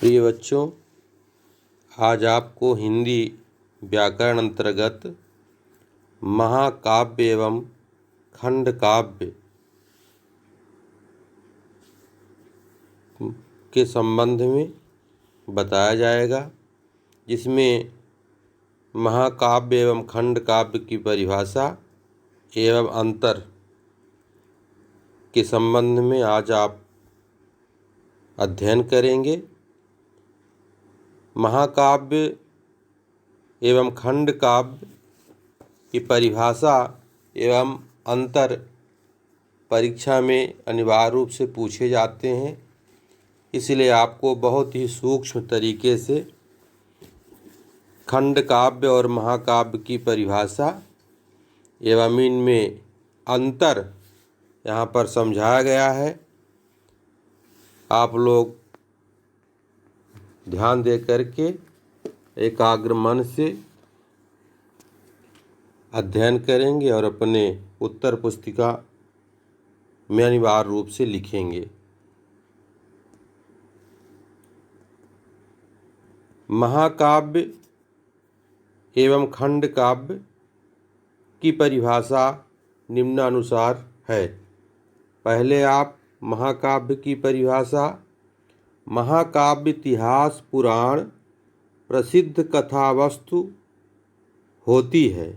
प्रिय बच्चों, आज आपको हिंदी व्याकरण अंतर्गत महाकाव्य एवं खंड काव्य के संबंध में बताया जाएगा, जिसमें महाकाव्य एवं खंड काव्य की परिभाषा एवं अंतर के संबंध में आज आप अध्ययन करेंगे। महाकाव्य एवं खंड काव्य की परिभाषा एवं अंतर परीक्षा में अनिवार्य रूप से पूछे जाते हैं, इसलिए आपको बहुत ही सूक्ष्म तरीके से खंड काव्य और महाकाव्य की परिभाषा एवं इनमें अंतर यहाँ पर समझाया गया है। आप लोग ध्यान दे करके एकाग्र मन से अध्ययन करेंगे और अपने उत्तर पुस्तिका में अनिवार्य रूप से लिखेंगे। महाकाव्य एवं खंड काव्य की परिभाषा निम्नानुसार है। पहले आप महाकाव्य की परिभाषा। महाकाव्य इतिहास, पुराण, प्रसिद्ध कथा वस्तु होती है।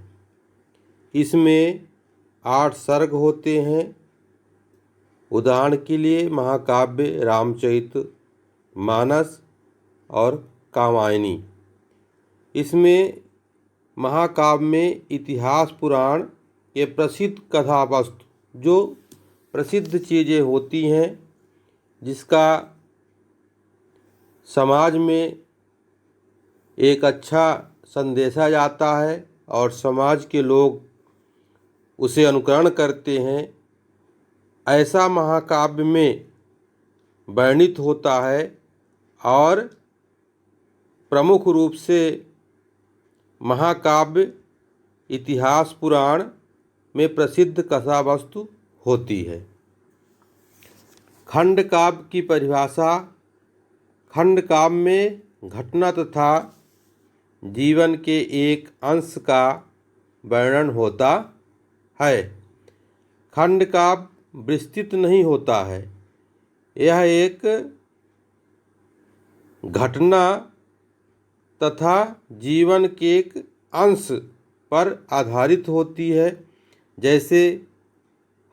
इसमें 8 सर्ग होते हैं। उदाहरण के लिए महाकाव्य रामचरित मानस और कामायनी। इसमें महाकाव्य में इतिहास, पुराण ये प्रसिद्ध कथा वस्तु, जो प्रसिद्ध चीज़ें होती हैं, जिसका समाज में एक अच्छा संदेशा जाता है और समाज के लोग उसे अनुकरण करते हैं, ऐसा महाकाव्य में वर्णित होता है। और प्रमुख रूप से महाकाव्य इतिहास, पुराण में प्रसिद्ध कथा वस्तु होती है। खंड काव्य की परिभाषा। खंड काव्य में घटना तथा जीवन के एक अंश का वर्णन होता है। खंड काव्य विस्तृत नहीं होता है। यह एक घटना तथा जीवन के एक अंश पर आधारित होती है। जैसे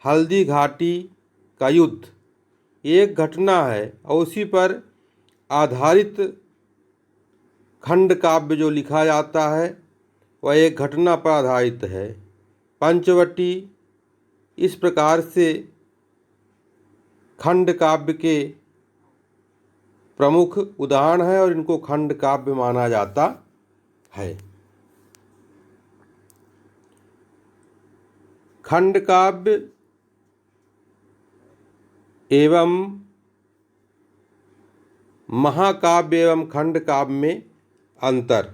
हल्दी घाटी का युद्ध एक घटना है और उसी पर आधारित खंड काव्य जो लिखा जाता है वह एक घटना पर आधारित है। पंचवटी, इस प्रकार से खंड काव्य के प्रमुख उदाहरण हैं और इनको खंड काव्य माना जाता है। खंड काव्य एवं महाकाव्य एवं खंड काव्य में अंतर।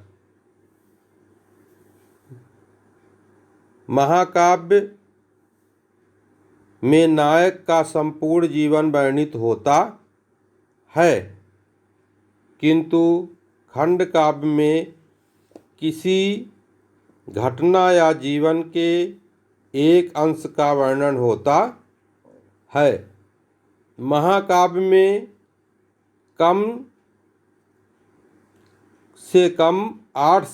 महाकाव्य में नायक का संपूर्ण जीवन वर्णित होता है, किंतु खंड काव्य में किसी घटना या जीवन के एक अंश का वर्णन होता है। महाकाव्य में कम से कम 8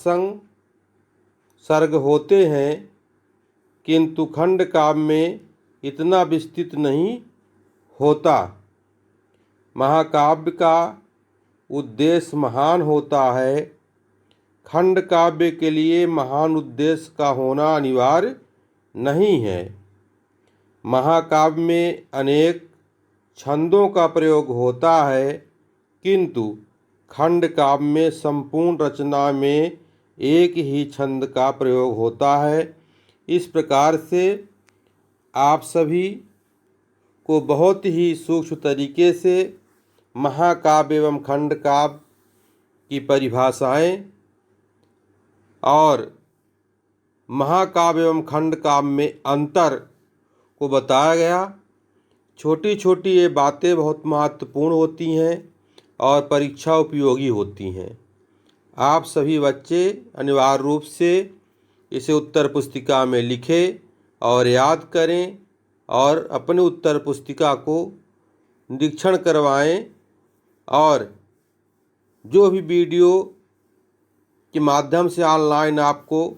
सर्ग होते हैं, किंतु खंड काव्य में इतना विस्तृत नहीं होता। महाकाव्य का उद्देश्य महान होता है। खंड काव्य के लिए महान उद्देश्य का होना अनिवार्य नहीं है। महाकाव्य में अनेक छंदों का प्रयोग होता है, किंतु खंड काव्य में संपूर्ण रचना में एक ही छंद का प्रयोग होता है। इस प्रकार से आप सभी को बहुत ही सूक्ष्म तरीके से महाकाव्य एवं खंड काव्य की परिभाषाएं और महाकाव्य एवं खंड काव्य में अंतर को बताया गया। छोटी छोटी ये बातें बहुत महत्वपूर्ण होती हैं और परीक्षा उपयोगी होती हैं। आप सभी बच्चे अनिवार्य रूप से इसे उत्तर पुस्तिका में लिखें और याद करें और अपने उत्तर पुस्तिका को निरीक्षण करवाएं और जो भी वीडियो के माध्यम से ऑनलाइन आपको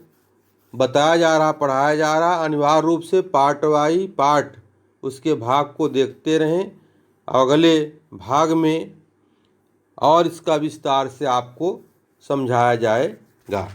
बताया जा रहा, पढ़ाया जा रहा, अनिवार्य रूप से पार्ट बाई पार्ट उसके भाग को देखते रहें। अगले भाग में और इसका विस्तार से आपको समझाया जाएगा।